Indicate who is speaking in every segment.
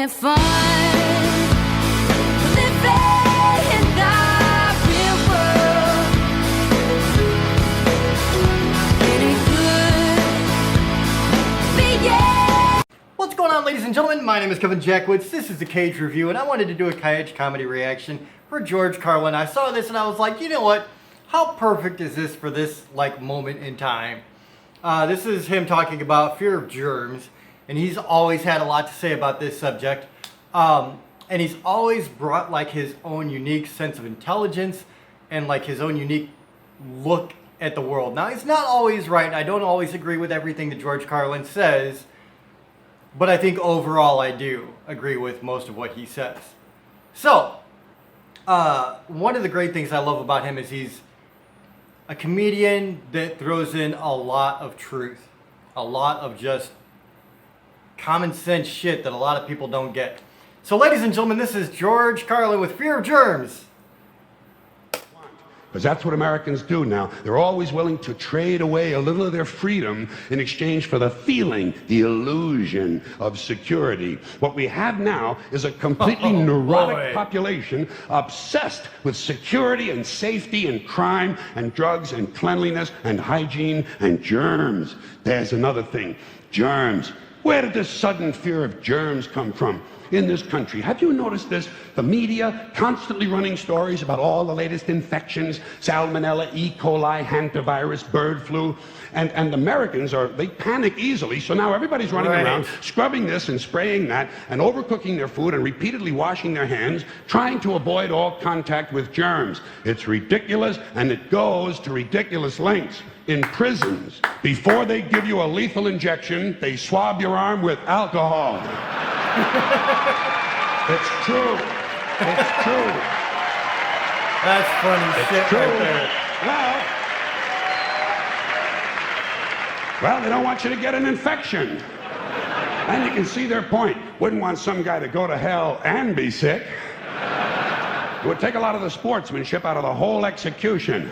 Speaker 1: have fun. Living in the real world. It ain't good. Yeah.
Speaker 2: What's going on, ladies and gentlemen? My name is Kevin Jackwoods. This is the Kaged Review, and I wanted to do a Kaged Comedy reaction for George Carlin. I saw this and I was like, you know what? How perfect is this for this moment in time? This is him talking about Fear of Germs, and he's always had a lot to say about this subject. And he's always brought like his own unique sense of intelligence and like his own unique look at the world. Now, he's not always right. I don't always agree with everything that George Carlin says, but I think overall I do agree with most of what he says. So, one of the great things I love about him is he's a comedian that throws in a lot of truth. A lot of just common sense shit that a lot of people don't get. So, ladies and gentlemen, this is George Carlin with Fear of Germs.
Speaker 3: Because that's what Americans do now. They're always willing to trade away a little of their freedom in exchange for the feeling, the illusion of security. What we have now is a completely neurotic population obsessed with security and safety and crime and drugs and cleanliness and hygiene and germs. There's another thing, germs. Where did this sudden fear of germs come from in this country? Have you noticed this? The media constantly running stories about all the latest infections, salmonella, E. coli, hantavirus, bird flu, and Americans they panic easily, so now everybody's running around scrubbing this and spraying that and overcooking their food and repeatedly washing their hands, trying to avoid all contact with germs. It's ridiculous, and it goes to ridiculous lengths. In prisons, before they give you a lethal injection, they swab your arm with alcohol. It's true. It's true.
Speaker 2: That's funny shit right there.
Speaker 3: Well, they don't want you to get an infection. And you can see their point. Wouldn't want some guy to go to hell and be sick. It would take a lot of the sportsmanship out of the whole execution.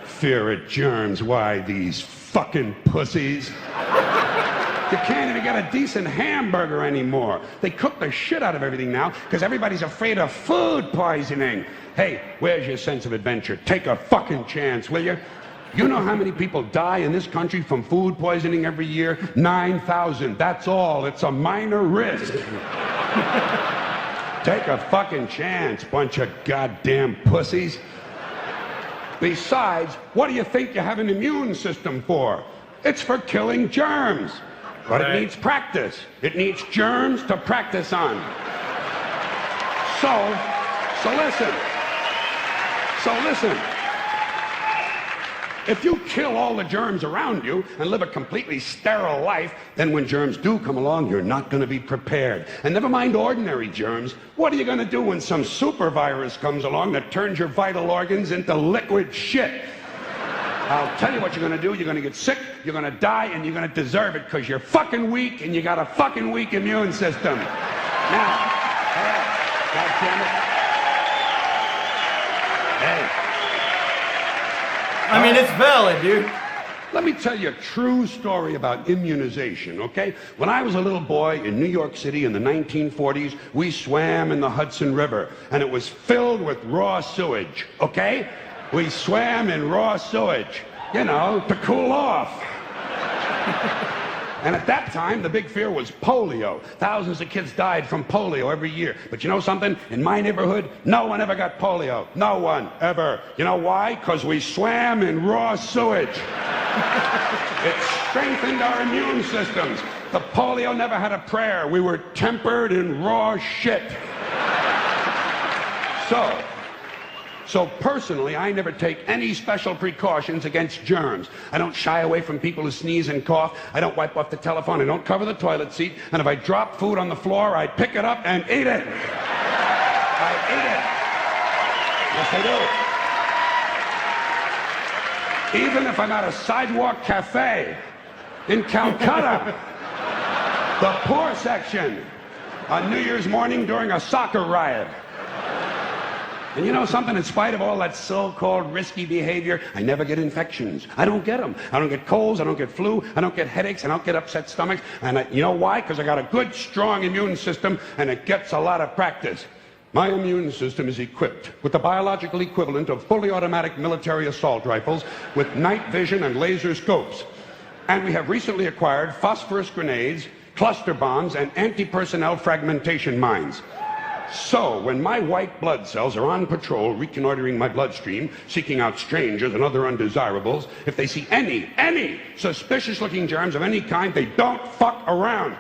Speaker 3: Fear of germs, why these fucking pussies? You can't even get a decent hamburger anymore. They cook the shit out of everything now because everybody's afraid of food poisoning. Hey, where's your sense of adventure? Take a fucking chance, will you? You know how many people die in this country from food poisoning every year? 9,000. That's all. It's a minor risk. Take a fucking chance, bunch of goddamn pussies. Besides, what do you think you have an immune system for? It's for killing germs. But it needs practice. It needs germs to practice on. So listen. If you kill all the germs around you and live a completely sterile life, then when germs do come along, you're not going to be prepared. And never mind ordinary germs, what are you going to do when some super virus comes along that turns your vital organs into liquid shit? I'll tell you what you're going to do. You're going to get sick, you're going to die, and you're going to deserve it because you're fucking weak and you got a fucking weak immune system. Now, God damn it. Hey.
Speaker 2: I mean, it's valid, dude.
Speaker 3: Let me tell you a true story about immunization, okay? When I was a little boy in New York City in the 1940s, we swam in the Hudson River, and it was filled with raw sewage, okay? We swam in raw sewage, you know, to cool off. And at that time, the big fear was polio. Thousands of kids died from polio every year. But you know something? In my neighborhood, no one ever got polio. No one, ever. You know why? Because we swam in raw sewage. It strengthened our immune systems. The polio never had a prayer. We were tempered in raw shit. So personally, I never take any special precautions against germs. I don't shy away from people who sneeze and cough. I don't wipe off the telephone. I don't cover the toilet seat. And if I drop food on the floor, I pick it up and eat it. I eat it. Yes, I do. Even if I'm at a sidewalk cafe in Calcutta, the poor section, on New Year's morning during a soccer riot. And you know something? In spite of all that so-called risky behavior, I never get infections. I don't get them. I don't get colds. I don't get flu. I don't get headaches. I don't get upset stomachs. And you know why? Because I got a good, strong immune system, and it gets a lot of practice. My immune system is equipped with the biological equivalent of fully automatic military assault rifles with night vision and laser scopes. And we have recently acquired phosphorus grenades, cluster bombs, and anti-personnel fragmentation mines. So, when my white blood cells are on patrol, reconnoitering my bloodstream, seeking out strangers and other undesirables, if they see any suspicious-looking germs of any kind, they don't fuck around.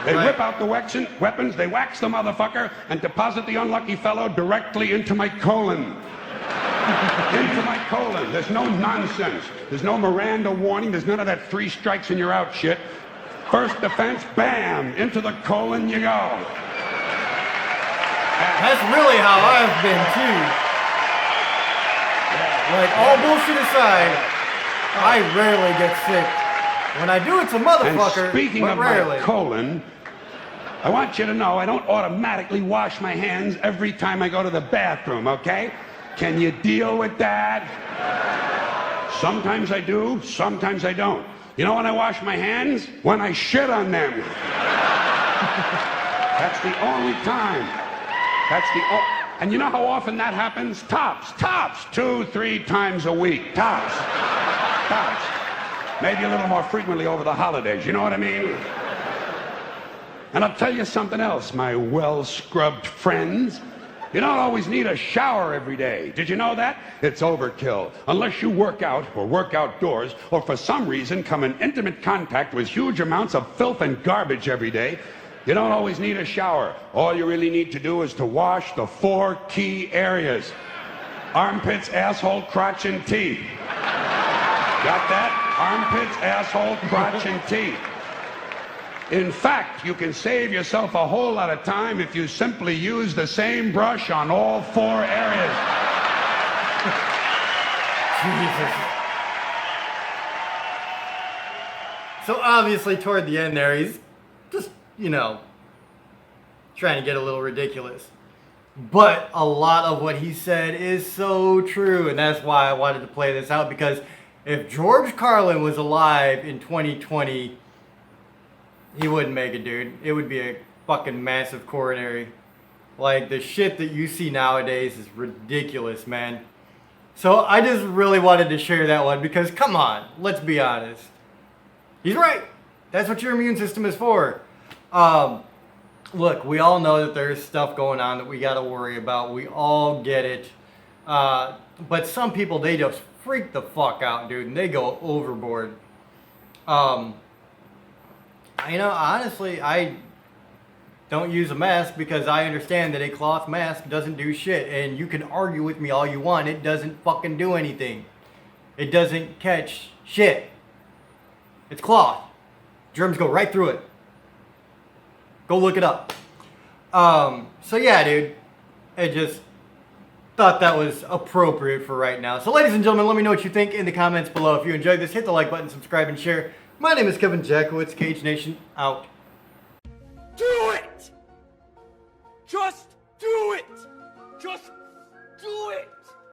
Speaker 3: They whip out the weapons, they wax the motherfucker, and deposit the unlucky fellow directly into my colon. Into my colon. There's no nonsense. There's no Miranda warning. There's none of that 3 strikes and you're out shit. First defense, bam, into the colon you go.
Speaker 2: That's really how I've been too. Like, all bullshit aside, I rarely get sick. When I do, it's a motherfucker.
Speaker 3: And speaking of
Speaker 2: rarely.
Speaker 3: my colon, I want you to know I don't automatically wash my hands every time I go to the bathroom, okay? Can you deal with that? Sometimes I do, sometimes I don't. You know when I wash my hands? When I shit on them. That's the only time. And you know how often that happens? Tops, 2, 3 times a week. Tops. Maybe a little more frequently over the holidays, you know what I mean? And I'll tell you something else, my well-scrubbed friends. You don't always need a shower every day. Did you know that? It's overkill. Unless you work out or work outdoors or for some reason come in intimate contact with huge amounts of filth and garbage every day, you don't always need a shower. All you really need to do is to wash the 4 key areas. Armpits, asshole, crotch, and teeth. Got that? Armpits, asshole, crotch, and teeth. In fact, you can save yourself a whole lot of time if you simply use the same brush on all 4 areas.
Speaker 2: Jesus. So obviously toward the end there, he's just, you know, trying to get a little ridiculous. But a lot of what he said is so true, and that's why I wanted to play this out, because if George Carlin was alive in 2020, he wouldn't make it, dude. It would be a fucking massive coronary. Like, the shit that you see nowadays is ridiculous, man. So I just really wanted to share that one because, come on, let's be honest. He's right. That's what your immune system is for. Look, we all know that there's stuff going on that we got to worry about. We all get it. But some people, they just freak the fuck out, dude, and they go overboard. You know, honestly, I don't use a mask because I understand that a cloth mask doesn't do shit. And you can argue with me all you want. It doesn't fucking do anything. It doesn't catch shit. It's cloth. Germs go right through it. Go look it up. So yeah, dude. I just thought that was appropriate for right now. So ladies and gentlemen, let me know what you think in the comments below. If you enjoyed this, hit the like button, subscribe, and share. My name is Kevin Jackowitz, Kaged Nation, out.
Speaker 4: Do it! Just do it! Just do it!